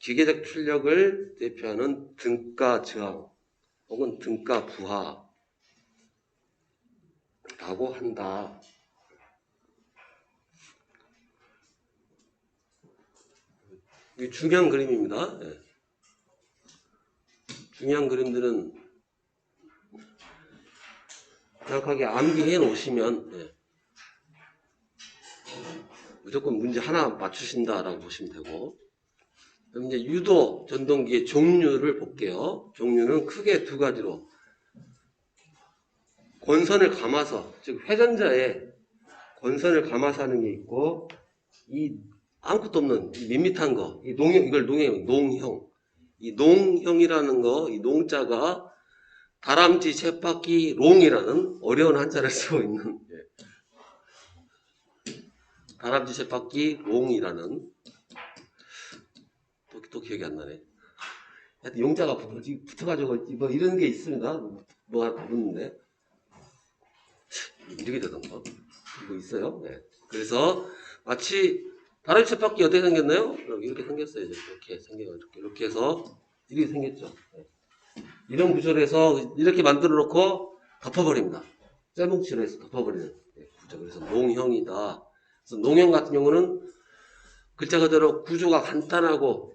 기계적 출력을 대표하는 등가 저항 혹은 등가 부하라고 한다. 이게 중요한 그림입니다. 예. 중요한 그림들은 정확하게 암기해 놓으시면 예. 무조건 문제 하나 맞추신다라고 보시면 되고, 그럼 이제 유도 전동기의 종류를 볼게요. 종류는 크게 두 가지로 권선을 감아서, 즉 회전자에 권선을 감아서 하는 게 있고, 이 아무것도 없는 이 밋밋한 거, 이 농형, 이걸 농형. 이 농형이라는 거, 이 농자가 다람쥐 쳇바퀴 롱이라는 어려운 한자를 쓰고 있는 다람쥐 쳇바퀴 롱이라는 또 기억이 안 나네. 하여튼 용자가 붙어가지고 뭐 이런 게 있습니다. 뭐가 붙는데 이렇게 되던가 이거 있어요. 네. 그래서 마치 다람쥐 쳇바퀴 어떻게 생겼나요? 이렇게 생겼어요. 이렇게 생겨가지고 이렇게 해서 이렇게 생겼죠. 네. 이런 구조로 해서 이렇게 만들어 놓고 덮어버립니다. 쇠뭉치로 해서 덮어버리는 구조. 그래서 농형이다. 그래서 농형 같은 경우는 글자 그대로 구조가 간단하고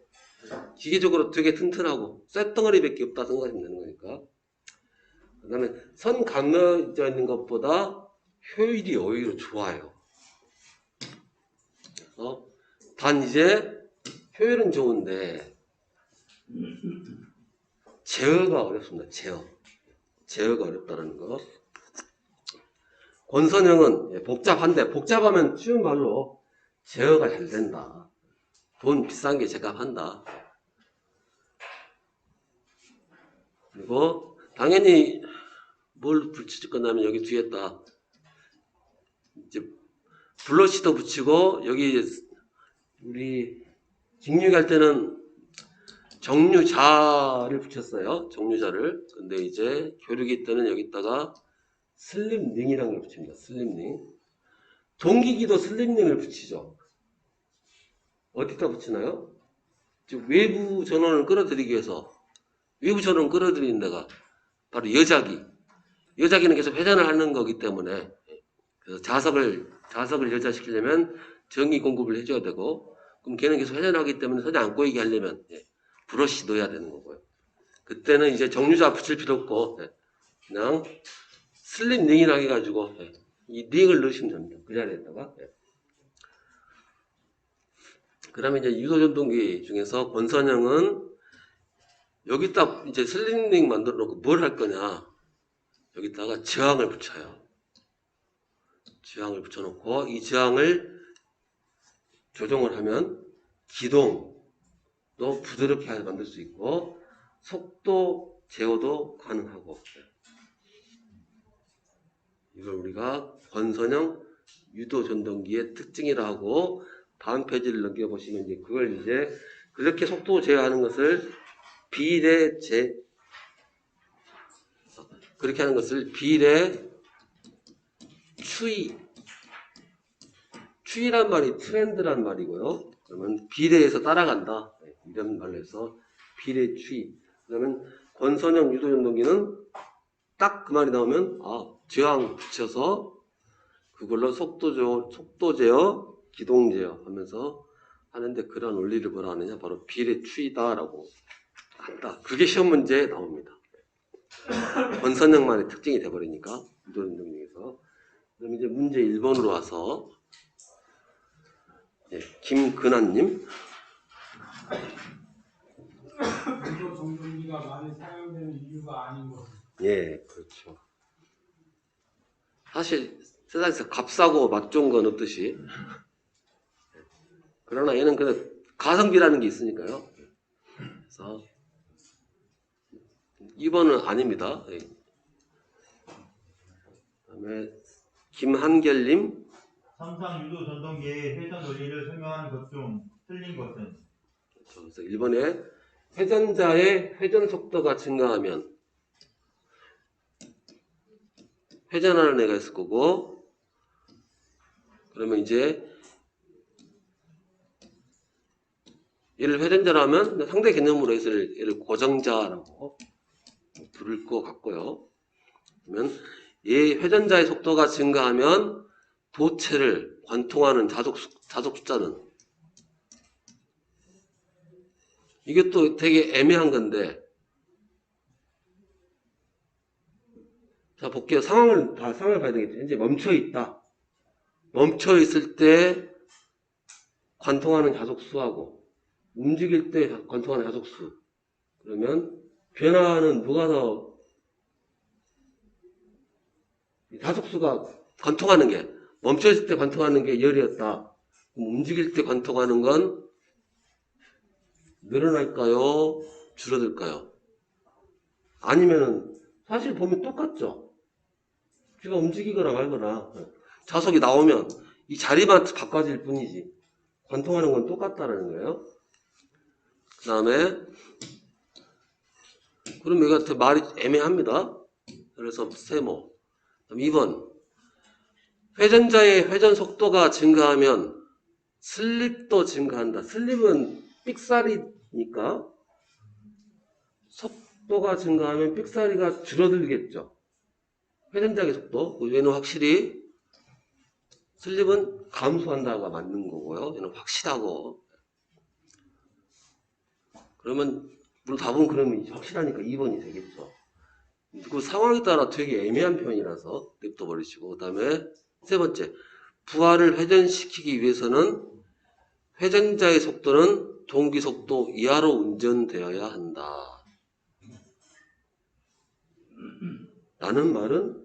기계적으로 되게 튼튼하고 쇳덩어리밖에 없다 생각하시면 되는 거니까. 그 다음에 선 감겨져 있는 것보다 효율이 오히려 좋아요. 그래서 단 이제 효율은 좋은데 제어가 어렵습니다. 제어가 어렵다는 거. 권선형은 복잡한데, 복잡하면 쉬운 말로 제어가 잘 된다. 돈 비싼 게 제값한다. 그리고 당연히 뭘 붙일 거냐면 여기 뒤에다 이제 블러시도 붙이고, 여기 우리 직육할 때는 정류자를 붙였어요. 정류자를. 근데 이제 교류기 때는 여기다가 슬립링이라는 걸 붙입니다. 슬립링. 동기기도 슬립링을 붙이죠. 어디다 붙이나요? 즉 외부 전원을 끌어들이기 위해서, 외부 전원을 끌어들이는 데가 바로 여자기. 여자기는 계속 회전을 하는 거기 때문에, 그래서 자석을 여자시키려면 전기 공급을 해줘야 되고, 그럼 걔는 계속 회전하기 때문에 손이 안 꼬이게 하려면 브러쉬 넣어야 되는 거고요. 그때는 이제 정류자 붙일 필요 없고 그냥 슬립 링이라고 해가지고 이 링을 넣으시면 됩니다. 그 자리에다가. 그다음에 이제 유도전동기 중에서 권선형은 여기다 이제 슬립 링 만들어 놓고 뭘 할 거냐, 여기다가 저항을 붙여요. 저항을 붙여놓고 이 저항을 조정을 하면 기동도 부드럽게 만들 수 있고 속도 제어도 가능하고, 이걸 우리가 권선형 유도전동기의 특징이라고 다음 페이지를 넘겨보시면 이제 그걸 이제 그렇게 속도 제어하는 것을 그렇게 하는 것을 비례 추이란 말이 트렌드란 말이고요. 그러면 비례해서 따라간다, 이런 말로 해서 비례 추이. 그러면 권선형 유도전동기는 딱 그 말이 나오면 저항 붙여서 그걸로 속도 제어, 기동 제어 하면서 하는데, 그런 원리를 뭐라 하느냐, 바로 비례 추이다라고 한다. 그게 시험 문제에 나옵니다. 권선형만의 특징이 돼버리니까 유도전동기에서. 그럼 이제 문제 1번으로 와서 김근환님. 유도전동기가 많이 사용되는 이유가 아닌 것. 그렇죠. 사실 세상에서 값싸고 맛 좋은 건 없듯이, 그러나 얘는 그냥 가성비라는 게 있으니까요. 그래서 2번은 아닙니다. 그다음에 김한결님. 삼상 유도 전동기의 회전 원리를 설명하는 것 중 틀린 것은? 그래서 1번에 회전자의 회전 속도가 증가하면 회전하는 애가 있을 거고, 그러면 이제 얘를 회전자라면 상대 개념으로 해서 얘를 고정자라고 부를 것 같고요. 그러면 얘 회전자의 속도가 증가하면 도체를 관통하는 자속 숫자는 이게 또 되게 애매한 건데 자 볼게요. 상황을 봐야 되겠죠. 이제 멈춰 있다. 멈춰 있을 때 관통하는 자속수하고 움직일 때 관통하는 자속수 그러면 변화는 누가 더 자속수가 관통하는 게 멈춰 있을 때 관통하는 게 열이었다. 움직일 때 관통하는 건 늘어날까요? 줄어들까요? 아니면은 사실 보면 똑같죠. 쥐가 움직이거나 말거나 자석이 나오면 이 자리만 바꿔질 뿐이지 관통하는 건 똑같다는 거예요. 그 다음에 그럼 여기가 말이 애매합니다. 그래서 세모. 2번 회전자의 회전 속도가 증가하면 슬립도 증가한다. 슬립은 삑사리니까 속도가 증가하면 삑사리가 줄어들겠죠. 회전자의 속도. 얘는 확실히 슬립은 감소한다가 맞는 거고요. 얘는 확실하고. 그러면 물론 답은 그러면 확실하니까 2번이 되겠죠. 그 상황에 따라 되게 애매한 표현이라서 냅둬 버리시고 그 다음에 세 번째 부하를 회전시키기 위해서는 회전자의 속도는 동기 속도 이하로 운전되어야 한다. 라는 말은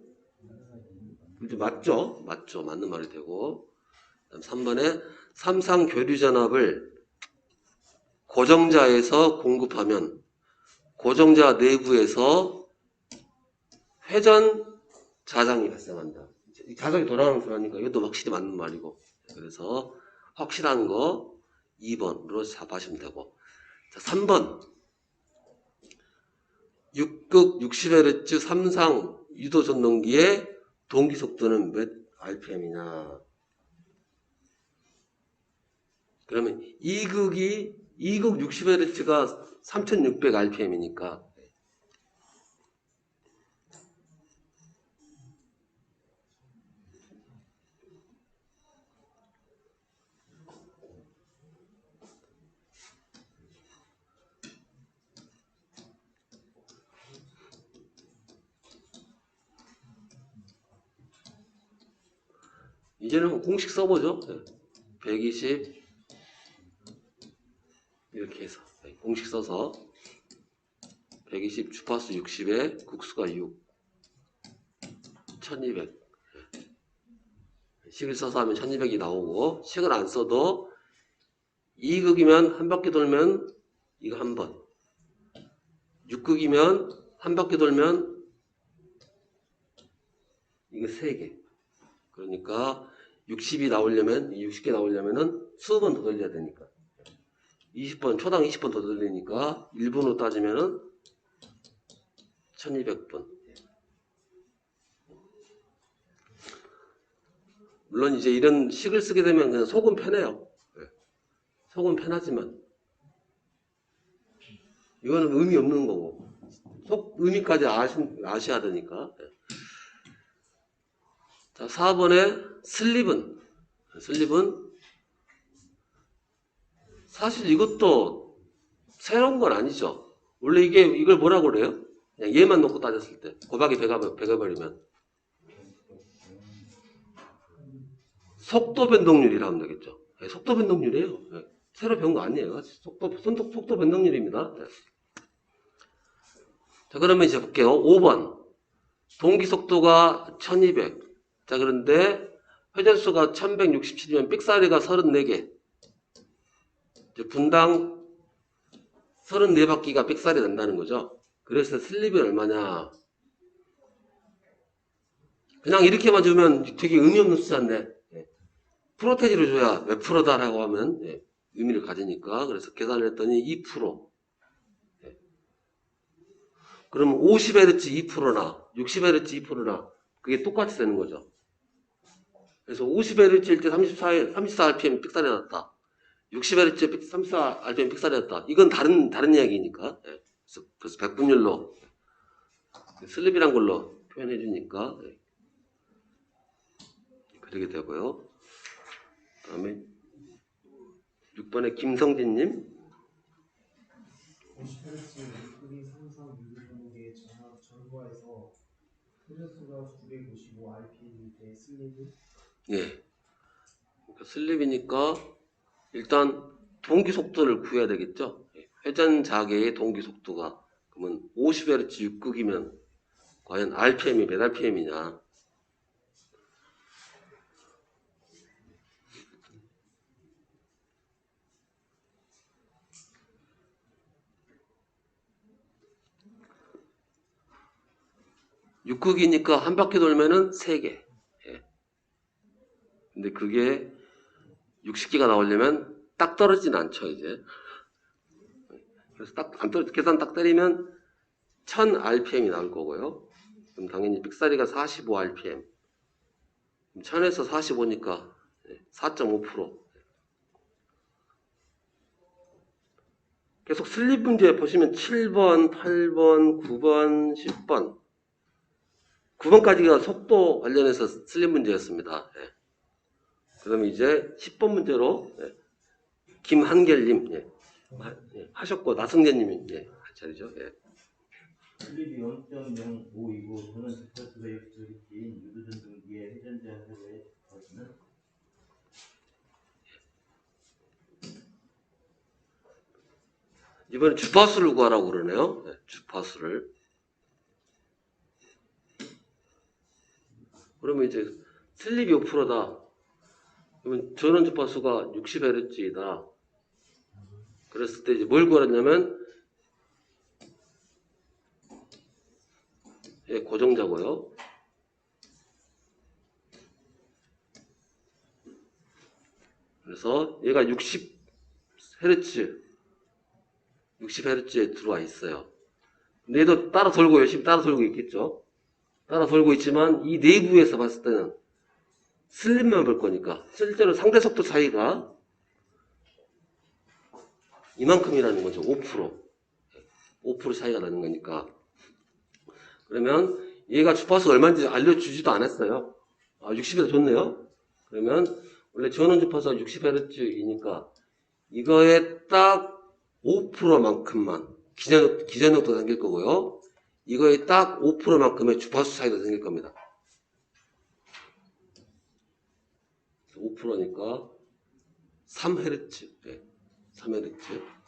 맞죠? 맞죠. 맞는 말이 되고 그다음 3번에 삼상 교류전압을 고정자에서 공급하면 고정자 내부에서 회전 자장이 발생한다. 자석이 돌아가는 순간이니까 이것도 확실히 맞는 말이고 그래서 확실한 거 2번으로 잡아주시면 되고 자 3번 6극 60Hz 삼상 유도 전동기의 동기 속도는 몇 RPM이냐 그러면 2극 60Hz가 3600 RPM이니까 이제는 공식 써보죠. 120 이렇게 해서 공식 써서 120 주파수 60에 국수가 6 1200 식을 써서 하면 1200이 나오고 식을 안 써도 2극이면 한 바퀴 돌면 이거 한 번 6극이면 한 바퀴 돌면 이거 3개 그러니까 60이 나오려면 60개 나오려면은 20번 더 돌려야 되니까 20번 초당 20번 더 돌리니까 1분으로 따지면은 1200번 물론 이제 이런 식을 쓰게 되면 그냥 속은 편해요. 속은 편하지만 이거는 의미 없는 거고 속 의미까지 아셔야 되니까. 자 4번에 슬립은 사실 이것도 새로운 건 아니죠. 원래 이걸 뭐라고 그래요? 그냥 얘만 놓고 따졌을 때 곱하기 100해버리면 속도 변동률이라 하면 되겠죠. 속도 변동률이에요. 새로 배운 거 아니에요. 속도 변동률입니다. 자, 그러면 이제 볼게요. 5번. 동기 속도가 1200. 자, 그런데 회전수가 1167이면 삑사리가 34개. 분당 34바퀴가 삑사리 난다는 거죠. 그래서 슬립이 얼마냐. 그냥 이렇게만 주면 되게 의미 없는 숫자인데 프로테지로 줘야 몇 프로다라고 하면 의미를 가지니까 그래서 계산을 했더니 2%. 그러면 50Hz 2%나 60Hz 2%나 그게 똑같이 되는 거죠. 그래서 50Hz일 때 34rpm 삑사리 났다. 60Hz 34 RPM 픽살이었다. 이건 다른 이야기니까. 예. 그래서 100분율로 슬립이란 걸로 표현해 주니까 예. 그렇게 되고요. 다음에 6번에 김성진님. 50Hz 끄기 33 유도종목의 전후화에서 회전수가 955 rpm일 때 슬립은 예. 그러니까 슬립이니까 일단 동기 속도를 구해야 되겠죠. 예. 회전 자개의 동기 속도가 그러면 50Hz 6극이면 과연 RPM이 몇 RPM이냐? 육극이니까 한 바퀴 돌면은 3개. 예. 근데 그게 60개가 나오려면 딱 떨어지진 않죠, 이제. 그래서 계산 딱 때리면 1000 RPM이 나올 거고요. 그럼 당연히 삑사리가 45 RPM. 1000에서 45니까 4.5%. 계속 슬립 문제 보시면 7번, 8번, 9번, 10번. 9번까지가 속도 관련해서 슬립 문제였습니다. 예. 그러면 이제 10번 문제로 김한결님 하셨고 나승재님이 할 차례죠. 예. 슬립이 0.05이고 저는 주파수가 6인 유도전동기의 회전자세의 주파수는 이번에 주파수를 구하라고 그러네요. 예, 주파수를. 그러면 이제 슬립이 5%다. 그러면 전원 주파수가 60Hz이다. 그랬을 때 이제 뭘 구하냐면 고정자고요. 그래서 얘가 60Hz에 들어와 있어요. 근데 얘도 따라 돌고 열심히 따라 돌고 있겠죠. 따라 돌고 있지만 이 내부에서 봤을 때는 슬립만 볼 거니까 실제로 상대 속도 차이가 이만큼이라는 거죠. 5% 차이가 나는 거니까. 그러면 얘가 주파수 얼마인지 알려주지도 않았어요. 60Hz 좋네요. 그러면 원래 전원 주파수가 60Hz이니까 이거에 딱 5%만큼만 기전력도 생길 거고요. 이거에 딱 5%만큼의 주파수 차이도 생길 겁니다. 5%니까 3Hz. 3Hz.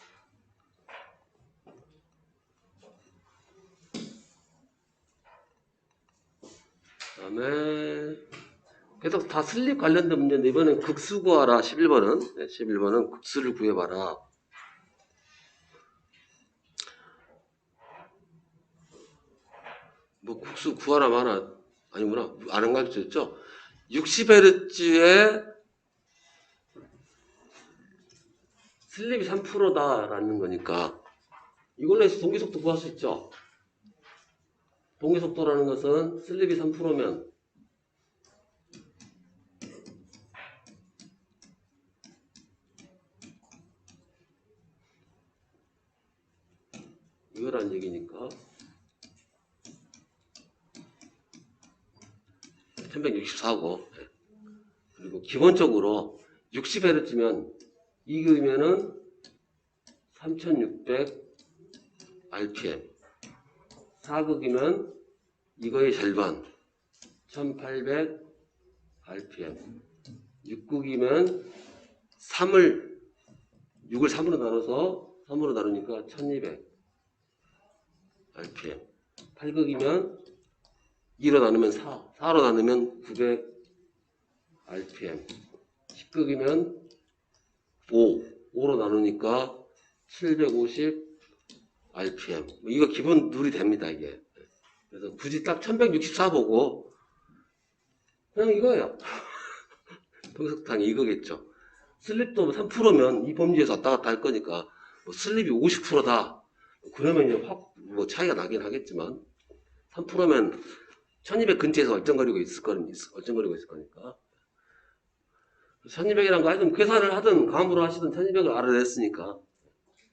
그다음에 계속 다 슬립 관련된 문제인데 이번엔 극수 구하라. 11번은 극수를 구해봐라. 뭐 극수 구하라 마나 아니구나. 안 가르쳐줬죠? 60Hz에 슬립이 3%다라는 거니까 이걸로 해서 동기속도 구할 수 있죠. 동기속도라는 것은 슬립이 3%면 이거란 얘기니까 1164고 그리고 기본적으로 60Hz면 이거면은 3600 RPM 4극이면 이거의 절반 1800 RPM 6극이면 6을 3으로 나눠서 3으로 나누니까 1200 RPM 8극이면 2로 나누면 4로 나누면 900 RPM 10극이면 5로 나누니까 750 RPM 이거 기본 룰이 됩니다. 이게 그래서 굳이 딱 1164 보고 그냥 이거예요. 동석탕이 이거겠죠. 슬립도 3%면 이 범위에서 왔다 갔다 할 거니까 뭐 슬립이 50%다 그러면 이제 확 뭐 차이가 나긴 하겠지만 3%면 1200 근처에서 얼쩡거리고 있을 거니까 1200이란 거 하여튼 계산을 하든 감으로 하시든 1200을 알아냈으니까.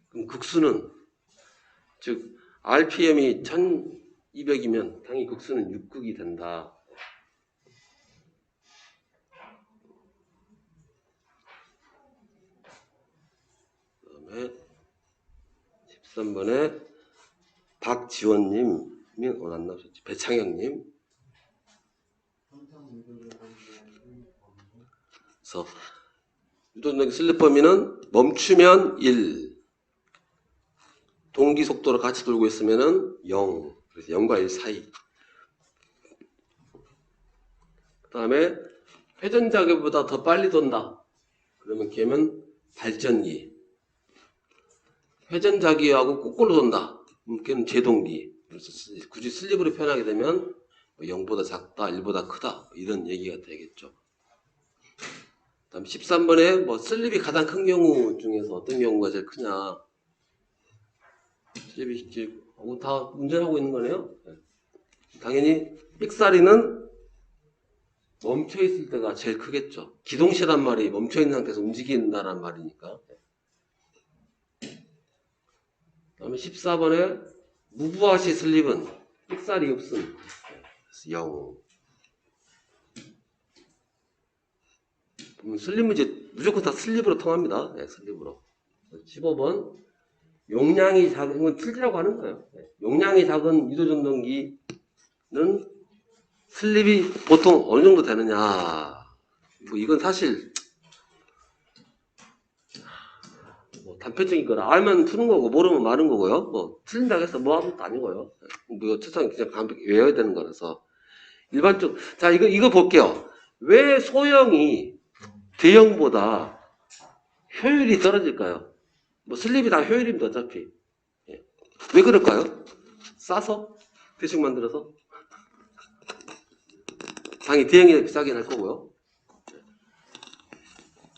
그럼 극수는, 즉, RPM이 1200이면 당연히 극수는 6극이 된다. 그 다음에 13번에 박지원님이 안 나오셨지. 배창영님. 그래서 유도전동기 슬립 범위는 멈추면 1, 동기 속도로 같이 돌고 있으면은 0, 그래서 0과 1 사이. 그 다음에 회전자기보다 더 빨리 돈다. 그러면 걔는 발전기. 회전자기하고 거꾸로 돈다. 걔는 제동기. 그래서 굳이 슬립으로 표현하게 되면 0보다 작다, 1보다 크다 이런 얘기가 되겠죠. 다음 13번에 뭐 슬립이 가장 큰 경우 중에서 어떤 경우가 제일 크냐. 슬립이 다 운전하고 있는 거네요. 당연히 삑사리는 멈춰 있을 때가 제일 크겠죠. 기동시란 말이 멈춰 있는 상태에서 움직인다는 말이니까. 다음에 14번에 무부하시 슬립은 삑사리 없음. 0. 슬립 문제 무조건 다 슬립으로 통합니다. 네, 슬립으로. 15번 용량이 작은 건 틀리라고 하는 거예요. 네. 용량이 작은 유도전동기는 슬립이 보통 어느 정도 되느냐. 뭐 이건 사실 뭐 단편적인 거라 알면 푸는 거고 모르면 마는 거고요. 뭐 틀린다고 해서 뭐 하는 것도 아니고요. 뭐 최소한 그냥 완벽히 외워야 되는 거라서 일반적. 자 이거 볼게요. 왜 소형이 대형보다 효율이 떨어질까요? 뭐 슬립이 다 효율입니다 어차피. 예. 왜 그럴까요? 싸서? 대충 만들어서? 당연히 대형이 비싸긴 할 거고요.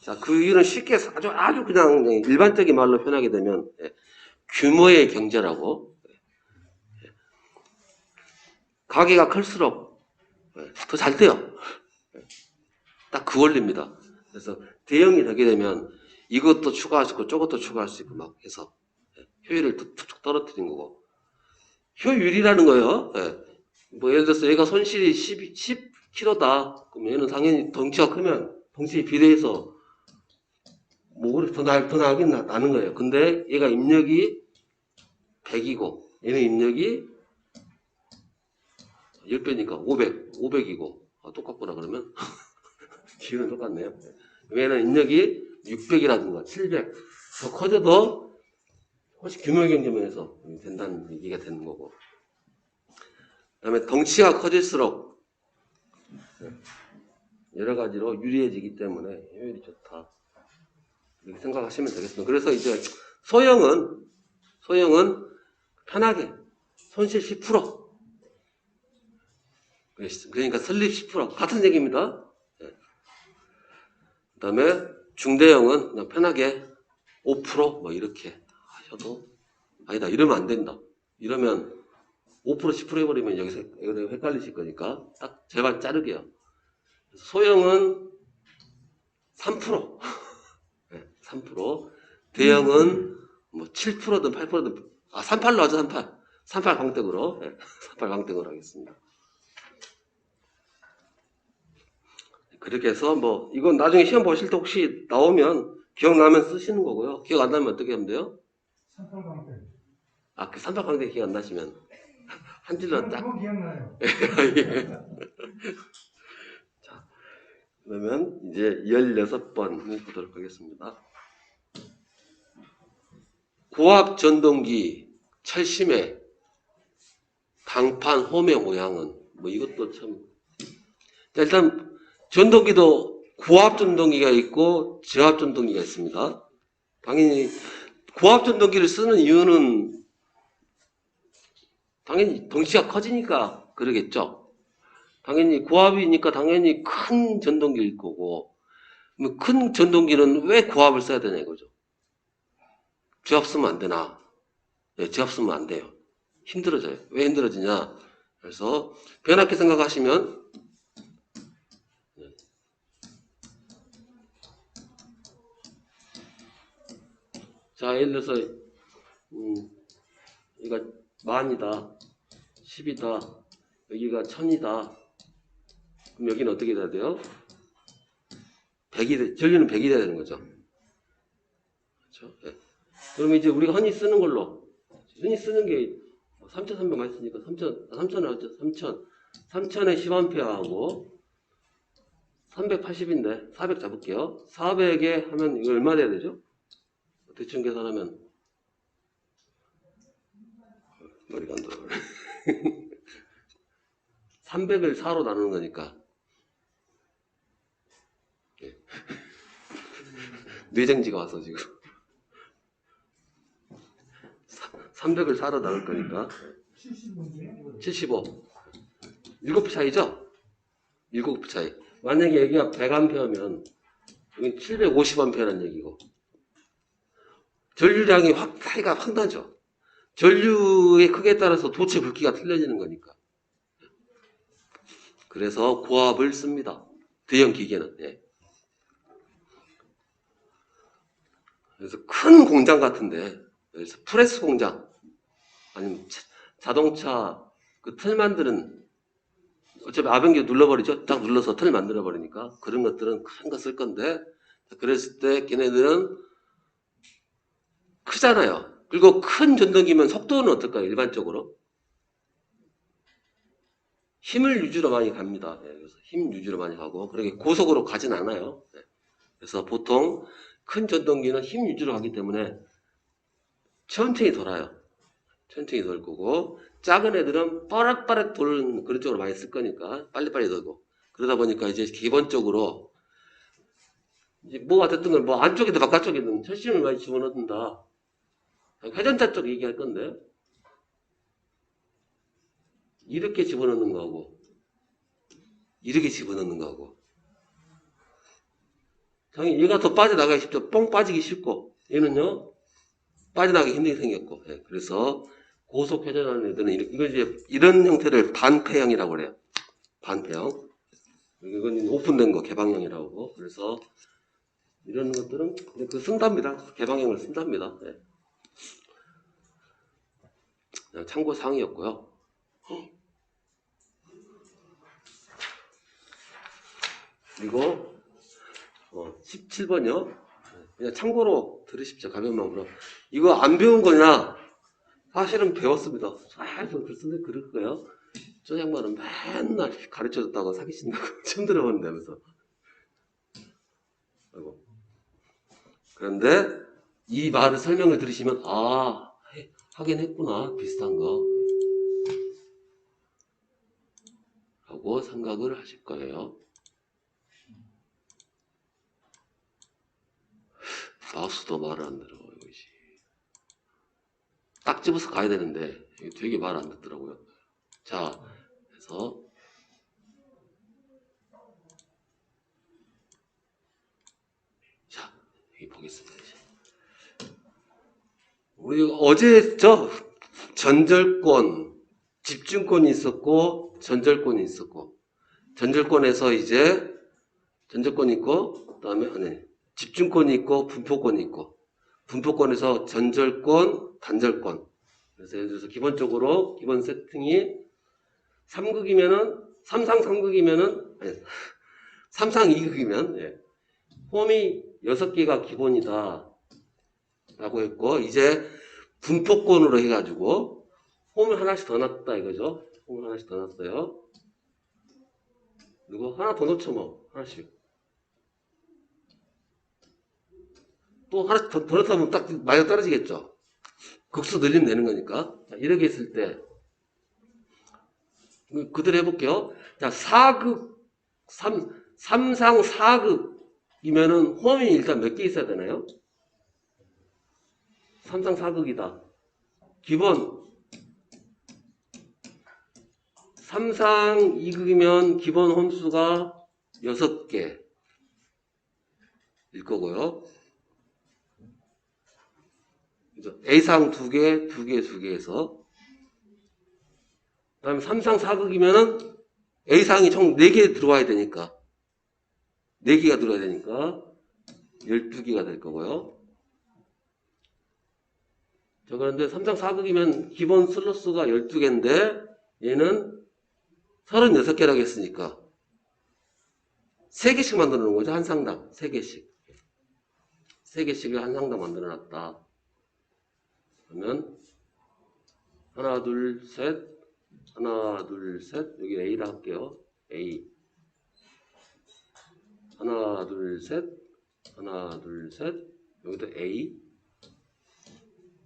자, 그 이유는 쉽게 아주 그냥 일반적인 말로 표현하게 되면 규모의 경제라고. 가게가 클수록 더 잘 돼요. 딱 그 원리입니다. 그래서 대형이 되게 되면 이것도 추가할 수 있고 저것도 추가할 수 있고 막 해서 효율을 툭툭 떨어뜨린 거고. 효율이라는 거예요. 뭐 예를 들어서 얘가 손실이 10kg다. 그럼 얘는 당연히 덩치가 크면 덩치에 비례해서 뭐 더 나긴 나는 거예요. 근데 얘가 입력이 100이고 얘는 입력이 10배니까 500이고 똑같구나 그러면 기회는 똑같네요. 얘는 입력이 600이라든가 700 더 커져도 훨씬 규모 경제면에서 된다는 얘기가 되는 거고. 그 다음에 덩치가 커질수록 여러 가지로 유리해지기 때문에 효율이 좋다. 이렇게 생각하시면 되겠습니다. 그래서 이제 소형은 편하게 손실 10%. 그러니까 슬립 10% 같은 얘기입니다. 그 다음에 중대형은 그냥 편하게 5% 이렇게 하셔도 아니다 이러면 안 된다. 이러면 5% 10% 해버리면 여기서 헷갈리실 거니까 딱 제발 자르게요. 소형은 3%. 3%. 대형은 뭐 7%든 8%든 38로 하죠. 38 광택으로 38 광택으로 하겠습니다. 그렇게 해서 뭐 이건 나중에 시험 보실 때 혹시 나오면 기억나면 쓰시는 거고요. 기억 안 나면 어떻게 하면 돼요? 38광택. 그 38 광택 기억 안 나시면 한 줄로 딱. 그거 기억나요. 자, 그러면 이제 16번 보도록 하겠습니다. 고압 전동기 철심의 강판 홈의 모양은 뭐 이것도 참. 자, 일단 전동기도 고압 전동기가 있고 저압 전동기가 있습니다. 당연히 고압 전동기를 쓰는 이유는 당연히 덩치가 커지니까 그러겠죠. 당연히 고압이니까 당연히 큰 전동기일 거고, 큰 전동기는 왜 고압을 써야 되냐 이거죠. 저압 쓰면 안 되나? 네, 저압 쓰면 안 돼요. 힘들어져요. 왜 힘들어지냐? 그래서 변압기 생각하시면 자, 예를 들어서, 여기가 만이다, 10이다, 여기가 1000이다. 그럼 여기는 어떻게 돼야 돼요? 100이, 전류는 100이 돼야 되는 거죠. 그렇죠? 예. 그럼 이제 우리가 흔히 쓰는 걸로, 흔히 쓰는 게 3300 많이 쓰니까 3000 나왔죠? 3000에 10A하고 380인데 400 잡을게요. 400에 하면 이거 얼마 돼야 되죠? 대충 계산하면 머리가 안 돌아가네. 300을 4로 나누는 거니까 예. 뇌정지가 와서 지금 300을 4로 나눌 거니까 75 7부 차이죠? 7부 차이. 만약에 여기가 100A면 여기 750A라는 얘기고 전류량이 차이가 확 나죠. 전류의 크기에 따라서 도체 굵기가 틀려지는 거니까. 그래서 고압을 씁니다. 대형 기계는. 예. 그래서 큰 공장 같은데, 그래서 프레스 공장, 아니면 자동차 그 틀 만드는, 어차피 아변기 눌러버리죠. 딱 눌러서 틀 만들어버리니까. 그런 것들은 큰 거 쓸 건데, 그랬을 때 걔네들은 크잖아요. 그리고 큰 전동기면 속도는 어떨까요? 일반적으로 힘을 위주로 많이 갑니다. 네, 그래서 힘 위주로 많이 가고 그렇게 고속으로 가진 않아요. 네. 그래서 보통 큰 전동기는 힘 위주로 가기 때문에 천천히 돌아요. 천천히 돌 거고 작은 애들은 빠락빠락 도는 그런 쪽으로 많이 쓸 거니까 빨리빨리 돌고 그러다 보니까 이제 기본적으로 이제 뭐가 됐든 건 뭐 안쪽이든 바깥쪽이든 철심을 많이 집어넣는다. 회전자 쪽 얘기할 건데 이렇게 집어넣는 거하고 이렇게 집어넣는 거하고 당연히 얘가 더 빠져나가기 쉽죠. 뻥 빠지기 쉽고 얘는요 빠져나가기 힘들게 생겼고 예, 그래서 고속 회전하는 애들은 이거 이제 이런 형태를 반폐형이라고 그래요. 반폐형. 이건 오픈된 거 개방형이라고 하고 그래서 이런 것들은 그 쓴답니다. 개방형을 쓴답니다. 예. 참고 사항이었고요. 그리고 17번이요. 그냥 참고로 들으십시오. 가벼운 마음으로. 이거 안 배운 거냐? 사실은 배웠습니다. 계속 글쓰는데 그럴 거예요. 저 양반은 맨날 가르쳐줬다고 사기친다고 처음 들어보는다면서. 아이고. 그런데 이 말을 설명을 들으시면 하긴 했구나. 비슷한 거. 라고 생각을 하실 거예요. 마우스도 말을 안 들어. 이것이. 딱 집어서 가야 되는데 되게 말 안 듣더라고요. 자, 그래서 자, 여기 보겠습니다. 우리 어제 했죠? 전절권, 집중권이 있었고 전절권이 있었고 전절권에서 이제 전절권이 있고 그다음에 집중권이 있고 분포권이 있고 분포권에서 전절권, 단절권. 그래서 예를 들어서 기본적으로 기본 세팅이 3극이면은 3상 3극이면은 아니 3상 2극이면 예. 홈이 6개가 기본이다 라고 했고 이제 분포권으로 해가지고 홈을 하나씩 더 놨다 이거죠. 홈을 하나씩 더 놨어요. 그리고 하나 더 넣죠 뭐 하나씩 또 하나씩 더 넣다 보면 딱 마이너스 떨어지겠죠. 극수 늘리면 되는 거니까. 자, 이렇게 했을 때 그대로 해볼게요. 자, 4극 3상 4극이면은 홈이 일단 몇 개 있어야 되나요? 3상 4극이다. 기본 3상 2극이면 기본 홈수가 6개 일 거고요. A상 2개, 2개, 2개 해서 그 다음에 3상 4극이면은 A상이 총 4개 들어와야 되니까 4개가 들어와야 되니까 12개가 될 거고요. 자, 그런데 3상 4극이면 기본 슬롯수가 12개인데 얘는 36개라고 했으니까 3개씩 만들어 놓은 거죠. 한 상당 3개씩. 3개씩을 한 상당 만들어 놨다. 그러면 하나 둘 셋 하나 둘 셋 여기 A라 할게요. A 하나 둘 셋 하나 둘 셋 여기도 A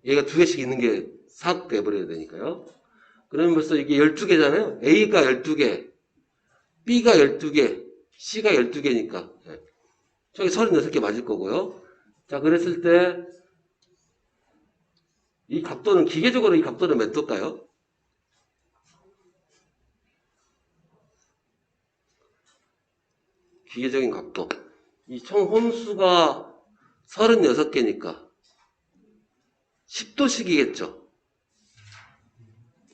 얘가 2개씩 있는 게 4극 돼버려야 되니까요. 그러면 벌써 이게 12개잖아요. A가 12개 B가 12개 C가 12개니까 저기 36개 맞을 거고요. 자, 그랬을 때 이 각도는 기계적으로 이 각도는 몇 도일까요? 기계적인 각도. 이 총 홈수가 36개니까 10도씩이겠죠.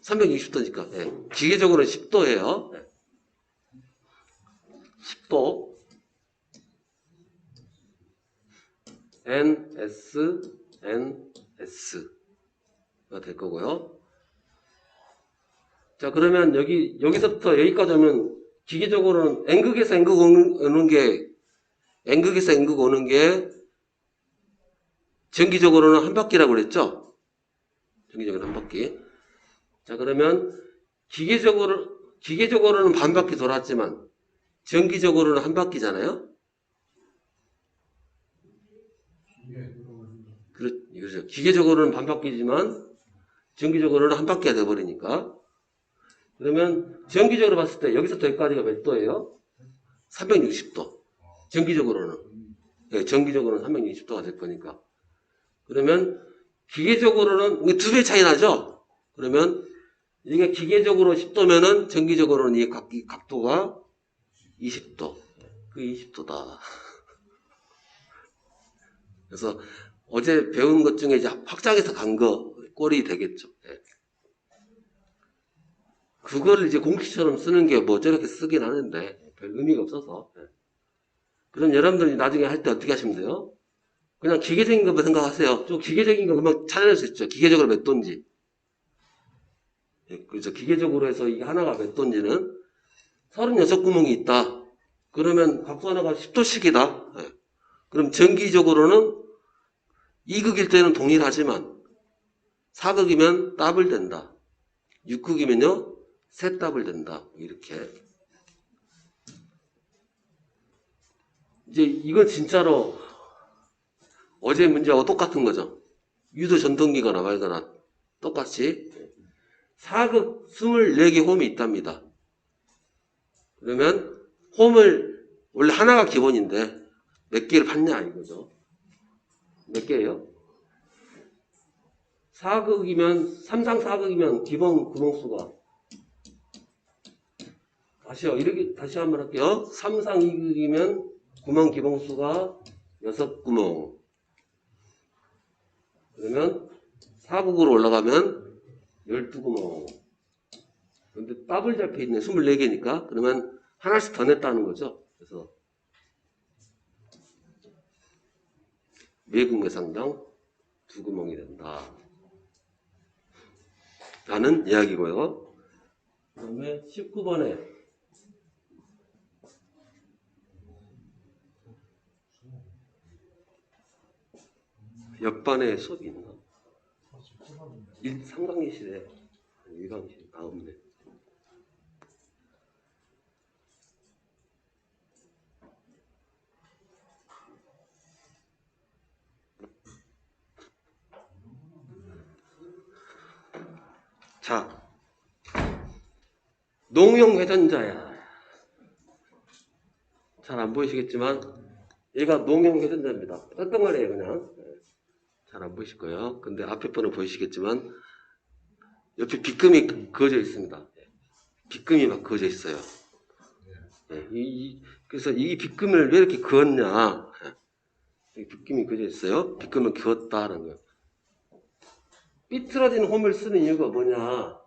360도니까. 네. 기계적으로는 10도예요. 네. 10도. NS가 될 거고요. 자, 그러면 여기서부터 여기까지 오면 기계적으로는 N극에서 N극 오는 게 전기적으로는 한 바퀴라고 그랬죠? 전기적으로 한 바퀴. 자, 그러면 기계적으로는 반 바퀴 돌았지만 전기적으로는 한 바퀴잖아요? 그렇죠. 기계적으로는 반 바퀴지만 전기적으로는 한 바퀴가 돼버리니까. 그러면 전기적으로 봤을 때 여기서부터 여기까지가 몇 도예요? 360도. 전기적으로는. 네, 전기적으로는 360도가 될 거니까. 그러면 기계적으로는 이게 2배 차이 나죠? 그러면 이게 기계적으로 10도면은 전기적으로는 이 각도가 20도. 그 20도다. 그래서 어제 배운 것 중에 이제 확장해서 간 거 꼴이 되겠죠. 네. 그걸 이제 공식처럼 쓰는 게 뭐 저렇게 쓰긴 하는데 별 의미가 없어서. 네. 그럼 여러분들이 나중에 할 때 어떻게 하시면 돼요? 그냥 기계적인 것만 생각하세요. 좀 기계적인 거 금방 찾아낼 수 있죠. 기계적으로 몇 도인지. 네, 그렇죠. 기계적으로 해서 이게 하나가 몇 도인지는 36구멍이 있다. 그러면 각도 하나가 10도씩이다. 네. 그럼 전기적으로는 2극일 때는 동일하지만 4극이면 더블 된다. 6극이면요 3더블 된다. 이렇게. 이제 이건 진짜로 어제 문제하고 똑같은 거죠. 유도 전동기거나 말거나 똑같이 4극 24개 홈이 있답니다. 그러면 홈을 원래 하나가 기본인데 몇 개를 받냐 이거죠. 몇 개예요? 4극이면 3상 4극이면 기본 구멍수가 다시 한번 할게요. 3상 2극이면 구멍 기본수가 6구멍. 그러면 4극으로 올라가면 12구멍. 근데 더블 잡혀 있네. 24개니까. 그러면 하나씩 더 냈다는 거죠. 그래서 매극 매상당 2구멍이 된다. 라는 이야기고요. 그 다음에 19번에 옆반에 수업이 있나? 3강의실에 1강의실 없네. 자, 농용 회전자야. 잘 안 보이시겠지만 얘가 농용 회전자입니다. 떴덩어리예요 그냥. 잘 안 보이실 거예요. 근데 앞에 번은 보이시겠지만 옆에 빗금이 그어져 있습니다. 빗금이 막 그어져 있어요. 그래서 이 빗금을 왜 이렇게 그었냐. 빗금이 그어져 있어요. 빗금을 그었다는 거예요. 삐뚤어진 홈을 쓰는 이유가 뭐냐.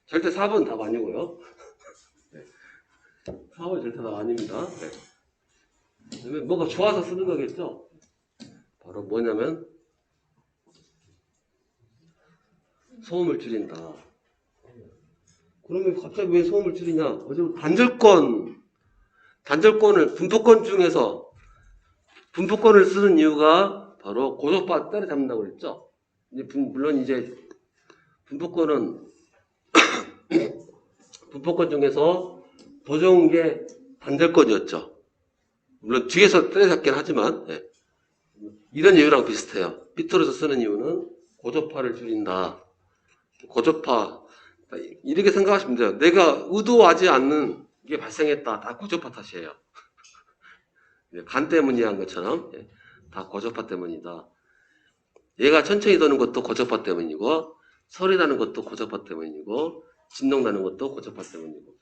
절대 4번 답 아니고요. 4번 절대 답 아닙니다. 그러면 뭐가 좋아서 쓰는 거겠죠. 바로 뭐냐면 소음을 줄인다. 그러면 갑자기 왜 소음을 줄이냐? 어제 단절권을 분포권 중에서 분포권을 쓰는 이유가 바로 고속파 때려잡는다고 그랬죠. 물론 이제 분포권은 분포권 중에서 더 좋은 게 단절권이었죠. 물론 뒤에서 때려잡긴 하지만 이런 이유랑 비슷해요. 삐뚤어서 쓰는 이유는 고조파를 줄인다. 고조파 이렇게 생각하시면 돼요. 내가 의도하지 않는 게 발생했다. 다 고조파 탓이에요. 간 때문이란 것처럼 다 고조파 때문이다. 얘가 천천히 도는 것도 고조파 때문이고 소리 나는 것도 고조파 때문이고 진동 나는 것도 고조파 때문이고.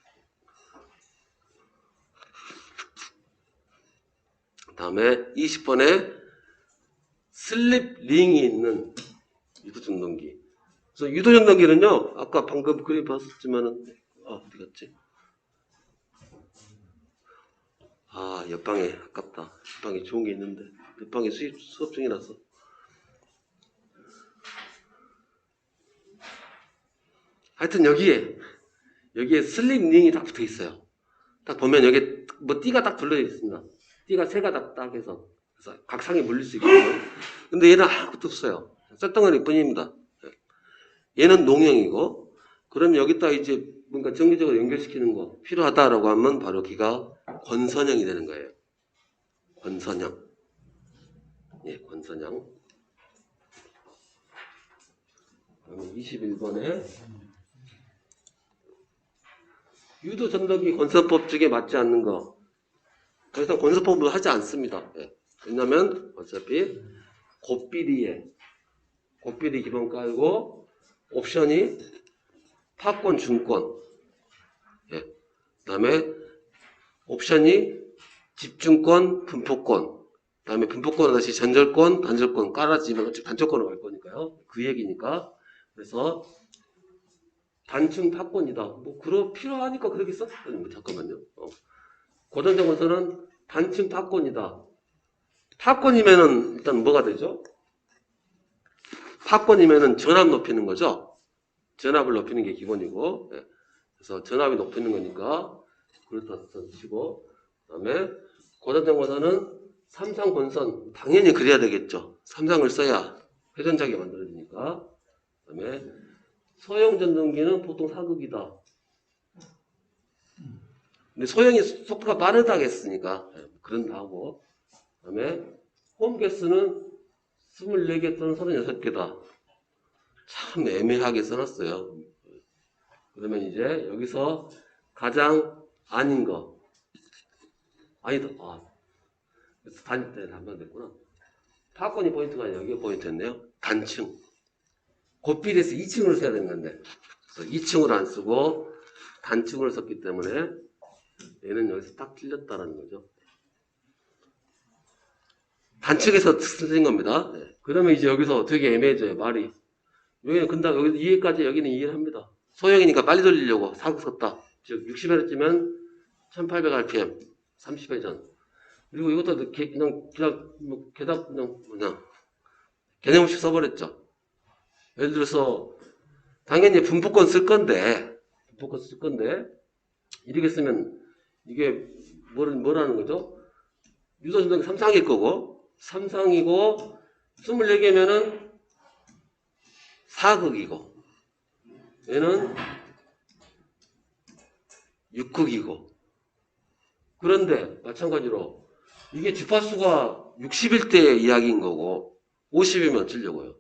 그 다음에 20번에 슬립 링이 있는 유도전동기. 그래서 유도전동기는요, 아까 방금 그림 봤었지만은, 어디 갔지? 옆방에, 아깝다. 옆방에 좋은 게 있는데, 옆방에 수업 중이라서. 하여튼 여기에 슬립 링이 딱 붙어 있어요. 딱 보면 여기 뭐 띠가 딱 둘러 있습니다. 띠가 세 가닥 딱 해서. 그래서 각상에 물릴 수 있거든요. 근데 얘는 아무것도 없어요. 쇳덩어리 뿐입니다. 얘는 농형이고, 그럼 여기다 이제 뭔가 정기적으로 연결시키는 거 필요하다라고 하면 바로 기가 권선형이 되는 거예요. 권선형. 예, 권선형. 21번에 유도전동기 권선법 중에 맞지 않는 거. 더 이상 권선법을 하지 않습니다. 왜냐면 어차피 곱비리에 곱비리 기본 깔고 옵션이 파권 중권, 그 다음에 옵션이 집중권 분포권, 그 다음에 분포권은 다시 전절권 단절권 깔아지면 어차피 단절권으로 갈 거니까요. 그 얘기니까. 그래서 단층 파권이다. 뭐 필요하니까 그렇게 썼거든요. 잠깐만요. 고전적으로는 단층 파권이다. 파권이면은 일단 뭐가 되죠? 파권이면은 전압 높이는 거죠. 전압을 높이는 게 기본이고, 그래서 전압이 높이는 거니까 그렇다 치고, 그다음에 고전적으로는 삼상권선 당연히 그래야 되겠죠. 삼상을 써야 회전작이 만들어지니까. 그다음에 소형 전동기는 보통 사극이다. 근데 소형이 속도가 빠르다고 했으니까 그런다 하고, 그다음에 홈게스는 24개 또는 36개다. 참 애매하게 써놨어요. 그러면 이제 여기서 가장 아닌 거. 아니다. 그래서 다닐 때 한번 됐구나. 파권이 포인트가 아니라 여기가 포인트였네요. 단층. 곱비례해서 2층으로 써야 되는 건데. 그래서 2층으로 안 쓰고 단층으로 썼기 때문에 얘는 여기서 딱 틀렸다라는 거죠. 단층에서 쓰는 겁니다. 그러면 이제 여기서 되게 애매해져요, 말이. 여기는 근데 여기 이해까지 여기는 이해를 합니다. 소형이니까 빨리 돌리려고 사고 썼다. 즉 60Hz면 1800rpm 30회전. 그리고 이것도 그냥 게다가 그냥 개념 없이 써버렸죠. 예를 들어서 당연히 분포권 쓸 건데 이렇게 쓰면 이게 뭐라는 거죠? 유도전동기 3상일 거고 3상이고 24개면은 4극이고 얘는 6극이고 그런데 마찬가지로 이게 주파수가 60일 때 이야기인 거고 50이면 어쩌려고요.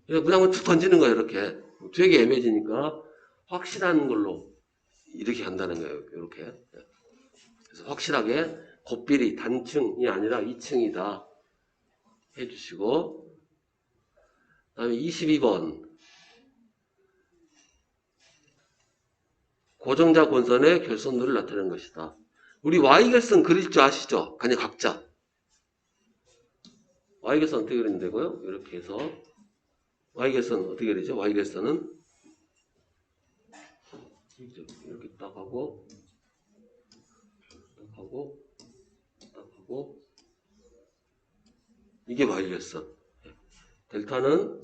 그냥 툭 던지는 거예요. 이렇게 되게 애매해지니까 확실한 걸로 이렇게 한다는 거예요. 이렇게. 그래서 확실하게 곱비리 단층이 아니라 2층이다 해주시고, 그 다음에 22번 고정자 권선의 결선도를 나타내는 것이다. 우리 Y결선 그릴 줄 아시죠? 그냥 각자 Y결선 어떻게 그리면 되고요? 이렇게 해서 Y결선 어떻게 그리죠? Y결선은 이렇게 딱 하고 이게 Y결선. 델타는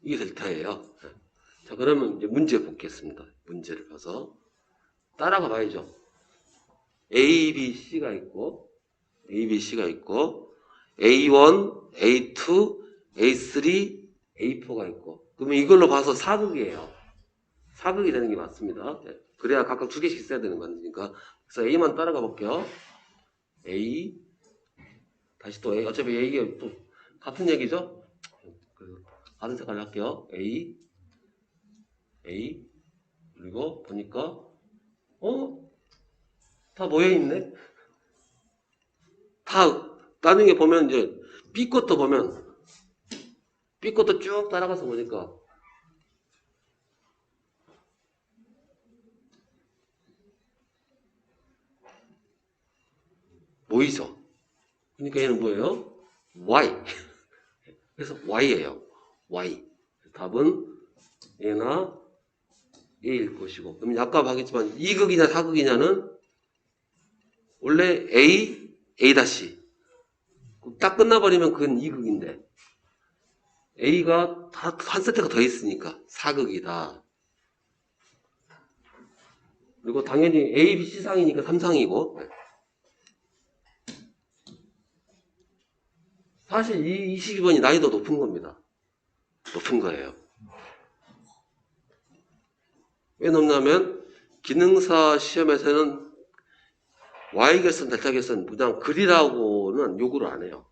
이게 델타예요. 자, 그러면 이제 문제 보겠습니다. 문제를 봐서 따라가 봐야죠. A, B, C가 있고 A1, A2, A3, A4가 있고 그러면 이걸로 봐서 사극이에요. 사극이 되는 게 맞습니다. 그래야 각각 두 개씩 써야 되는 거니까. 그래서 A만 따라가 볼게요. A 다시 또 A 어차피 A가 또 같은 얘기죠. 그래서 다른 색깔로 할게요. A 그리고 보니까 다 모여있네. 다 나중에 보면 이제 B 것도 보면 B 것도 쭉 따라가서 보니까 모이죠. 그러니까 얘는 뭐예요? Y. 그래서 Y예요. Y. 답은 얘나 A일 것이고. 그럼 아까 하겠지만 2극이냐 4극이냐는 원래 A 다시 딱 끝나버리면 그건 2극인데 A가 다 한 세트가 더 있으니까 4극이다. 그리고 당연히 A, B, C 상이니까 3상이고 사실 이 22번이 난이도 높은 겁니다. 높은 거예요. 왜 높냐면 기능사 시험에서는 Y결선, 델타결선 그냥 그리라고는 요구를 안 해요.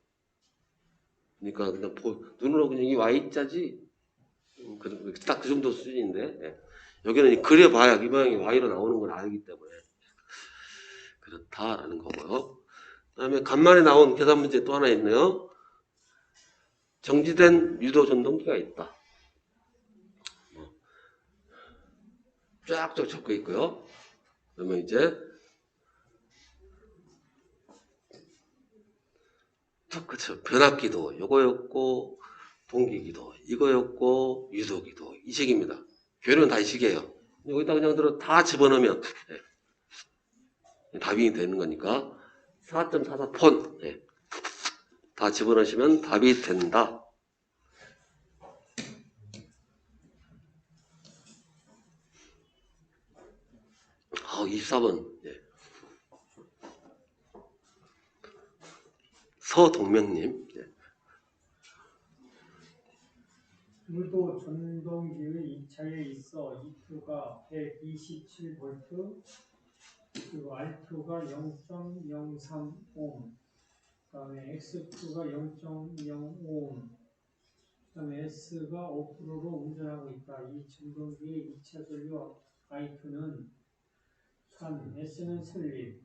그러니까 그냥 눈으로 그냥 이 Y자지 딱 그 정도 수준인데 여기는 그려봐야 이 모양이 Y로 나오는 걸 알기 때문에 그렇다라는 거고요. 그 다음에 간만에 나온 계산 문제 또 하나 있네요. 정지된 유도 전동기가 있다. 쫙쫙 적혀 있고요. 그러면 이제 그쵸. 변압기도 요거였고 동기기도 이거였고 유도기도 이 식입니다. 교류는 다 이 식이에요. 여기다 그냥 들어 다 집어넣으면 답이 되는 거니까 4.44폰 다 집어넣으시면 답이 된다. 24번 서동명님 유도 전동기의 2차에 있어 E2가 127V 그리고 R2가 0.03옴 그다음에 X2가 0.05옴 그다음에 S가 5%로 운전하고 있다. 이 전동기의 2차 전류 I2는 3, S는 슬립,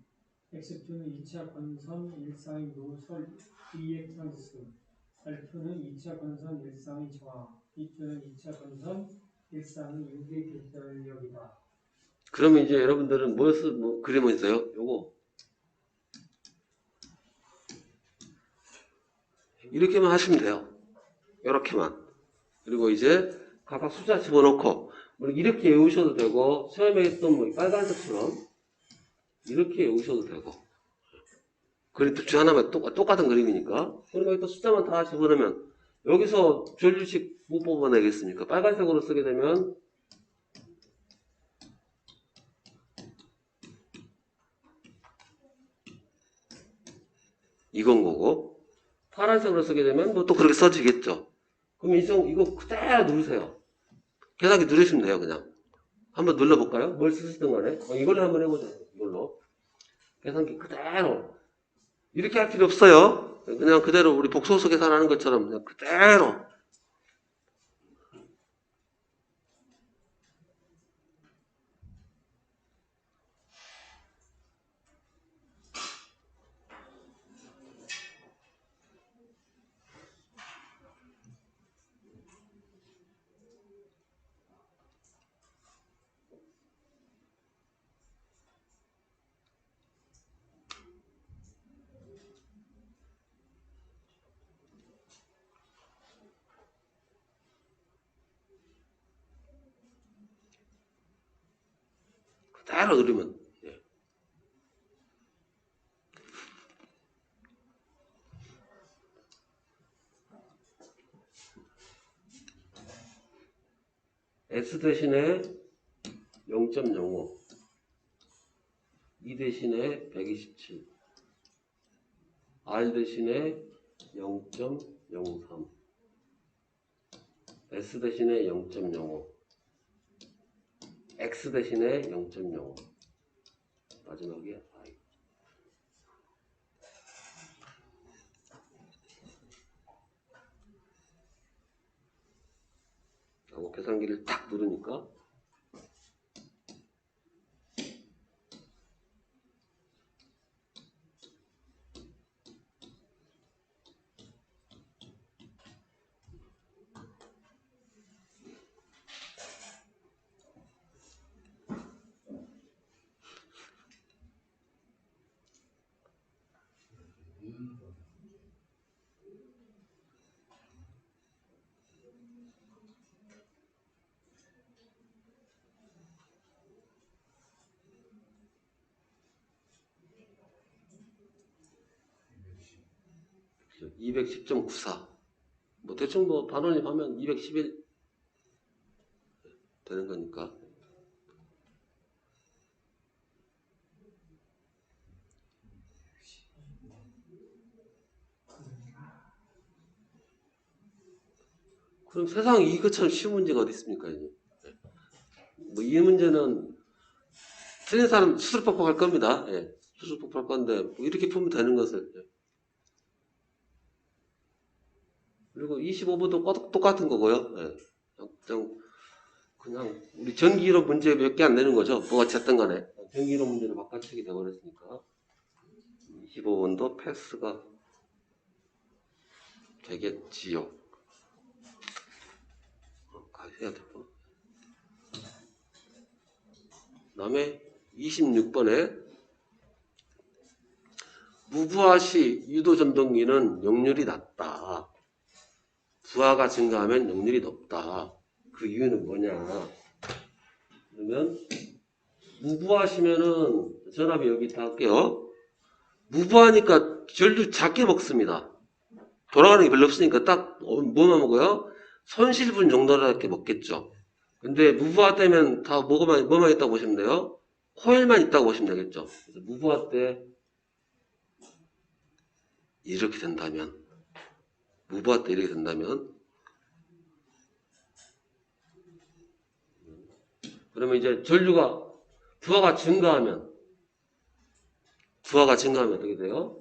X2는 2차 건선 일상의 노설 리액턴스, R2는 2차 건선 일상의 저항, E2는 2차 건선 일상의 유기 결렬력이다. 그러면 이제 여러분들은 뭐 그리면 있어요? 요거 이렇게만 하시면 돼요. 이렇게만. 그리고 이제 각각 숫자 집어넣고 이렇게 외우셔도 되고 시험에 했던 뭐 빨간색처럼 이렇게 외우셔도 되고 그림 둘 중 하나만 똑같은 그림이니까 그리고 또 숫자만 다 집어넣으면 여기서 전류식 못 뽑아내겠습니까? 빨간색으로 쓰게 되면 이건 거고 파란색으로 쓰게 되면 뭐 또 그렇게 써지겠죠. 그럼 이거 그대로 누르세요. 계산기 누르시면 돼요. 그냥 한번 눌러볼까요? 뭘 쓰시든 간에 이걸로 한번 해보죠. 이걸로 계산기 그대로 이렇게 할 필요 없어요. 그냥 그대로 우리 복소수 계산하는 것처럼 그냥 그대로 그대로 누르면 S 대신에 0.05, E 대신에 127, R 대신에 0.03, S 대신에 0.05, X 대신에 0.05, 마지막에 I. 하고 계산기를 딱 누르니까 그죠? 210.94. 뭐 대충 뭐 반원이 하면 211 되는 거니까. 그럼 세상에 이것처럼 쉬운 문제가 어디 있습니까? 이제. 뭐 이 문제는 틀린 사람 수술 뻑뻑할 겁니다. 예. 수술 뻑뻑할 건데 뭐 이렇게 풀면 되는 것을. 예. 그리고 25번도 똑같은 거고요. 예. 그냥 우리 전기이론 문제 몇 개 안 되는 거죠. 뭐가 어쨌든 간에 전기이론 문제를 바꿔치기 되어버렸으니까 25번도 패스가 되겠지요. 해야 되고. 그 다음에 26번에 무부하 시 유도 전동기는 역률이 낮다. 부하가 증가하면 역률이 높다. 그 이유는 뭐냐? 그러면 무부하시면은 전압이 여기 있다 할게요. 무부하니까 전류 작게 먹습니다. 돌아가는 게 별로 없으니까 딱 뭐만 먹어요? 손실분 정도밖에 먹겠죠. 근데 무부하 때면 다 뭐만 있다고 보시면 돼요? 코일만 있다고 보시면 되겠죠. 그래서 무부하 때 이렇게 된다면, 무부하 때 이렇게 된다면, 그러면 이제 부하가 증가하면 어떻게 돼요?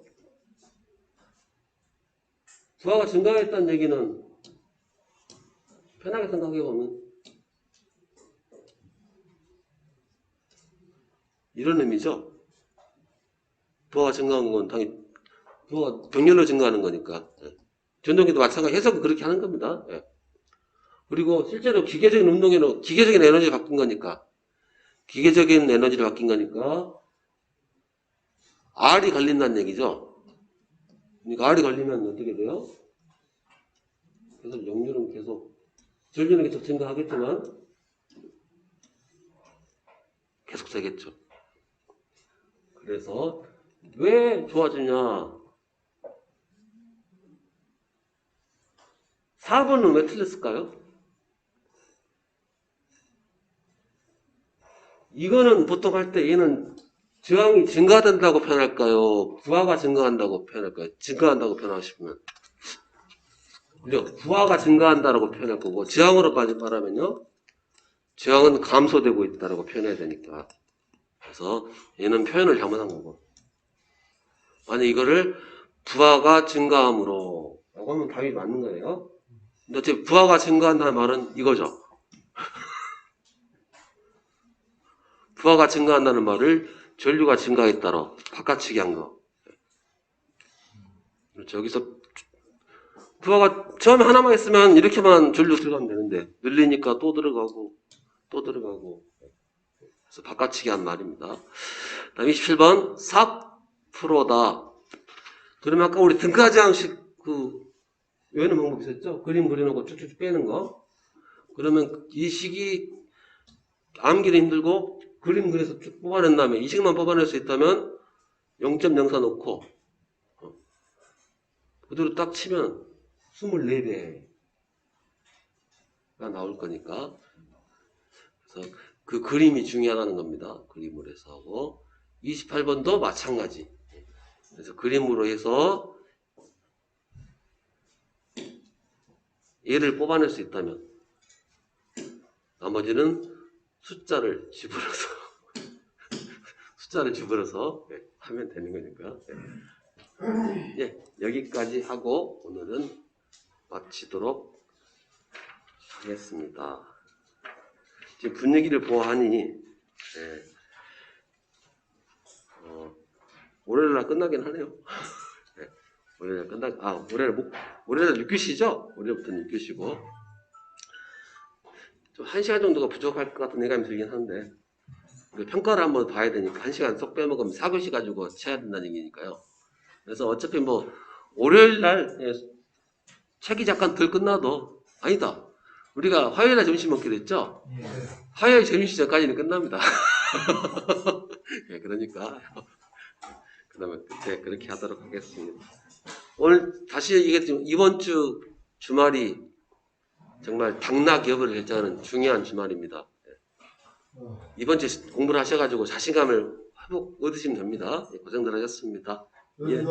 부하가 증가했다는 얘기는 편하게 생각해 보면 이런 의미죠. 부하가 증가한 건 당연히 부하가 병렬로 증가하는 거니까. 예. 전동기도 마찬가지 해석은 그렇게 하는 겁니다. 예. 그리고 실제로 기계적인 운동에는 기계적인 에너지를 바뀐 거니까 R이 걸린다는 얘기죠. 그러니까 R이 걸리면 어떻게 돼요? 그래서 역률은 전류는 계속 증가하겠지만 계속 되겠죠. 그래서 왜 좋아지냐? 4번은 왜 틀렸을까요? 이거는 보통 할 때 얘는 저항이 증가된다고 표현할까요? 부하가 증가한다고 표현할까요? 증가한다고 표현하고 싶으면 부하가 증가한다고 표현할 거고 저항으로 말하면요 저항은 감소되고 있다고 표현해야 되니까 그래서 얘는 표현을 잘못한 거고 만약 이거를 부하가 증가함으로 라고 하면 답이 맞는 거예요. 근데 어차피 부하가 증가한다는 말은 이거죠. 부하가 증가한다는 말을 전류가 증가했다로 바꿔치기 한 거. 그렇죠. 여기서 부하가 처음에 하나만 있으면 이렇게만 전류 들어가면 되는데 늘리니까 또 들어가고 그래서 바꿔치기 한 말입니다. 다음 27번 4%다. 그러면 아까 우리 등가지 항식 외우는 방법 있었죠? 그림 그려놓고 쭉쭉 빼는 거. 그러면 이 식이 암기도 힘들고 그림 그려서 쭉 뽑아낸 다음에 이 식만 뽑아낼 수 있다면 0.04 놓고 그대로 딱 치면 24배가 나올 거니까 그래서 그 그림이 중요하다는 겁니다. 그림으로 해서 하고 28번도 마찬가지. 그래서 그림으로 해서 얘를 뽑아낼 수 있다면 나머지는 숫자를 집어넣어서 하면 되는 거니까. 예, 여기까지 하고 오늘은 마치도록 하겠습니다. 지금 분위기를 보아하니 월요일날 끝나긴 하네요. 월요일날 6교시죠? 월요일부터는 6교시고 좀 1시간 정도가 부족할 것 같은 예감이 들긴 하는데 평가를 한번 봐야 되니까 1시간 쏙 빼먹으면 4교시 가지고 쳐야 된다는 얘기니까요. 그래서 어차피 뭐 월요일날 책이 잠깐 덜 끝나도 아니다. 우리가 화요일날 점심 먹기로 했죠? 화요일 점심 전까지는 끝납니다. 그러니까 그러면 그때 그렇게 하도록 하겠습니다. 오늘 다시 얘기했지만 이번 주 주말이 정말 당락여부를 결정하는 중요한 주말입니다. 이번 주에 공부를 하셔가지고 자신감을 회복 얻으시면 됩니다. 고생들 하셨습니다. 예.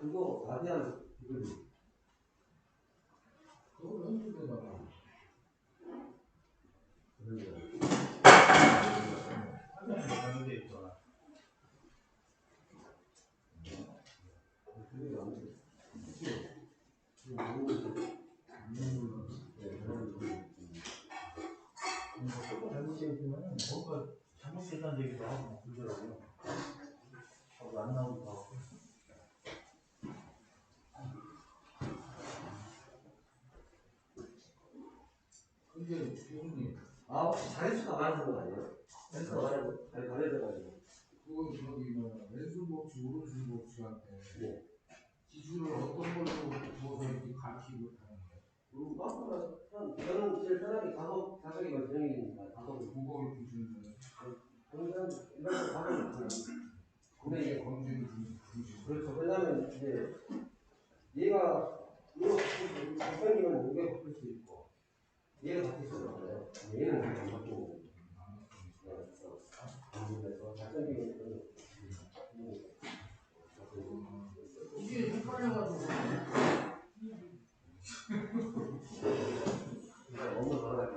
그거 가디안 뭔가 잘못됐다는 얘기도 하고 막 그러더라고요. 안 나오기도 하고. 근데 교수님, 자릿수가 많아서 그런 거 아니에요? 자릿수가 많아서 잘 가려져가지고. 그건 저기 뭐 왼손 법칙, 오른손 법칙한테 네. 기준을 어떤 걸로 두어서 이렇게 가르치고 하는 거예요? 저는 제일 편하게 자석이면 정형이니까 자석을 그걸 기준으로 일반 자석을 근데 이게 검증 기준. 그렇죠. 왜냐면 이제 얘가 이거 작성이면 이게 바뀔 수 있고 얘가 바뀔 수 있잖아요. 얘는 안 바뀌는 거죠. 그래서 작성이면 이게 헷갈려가지고 너무 잘하게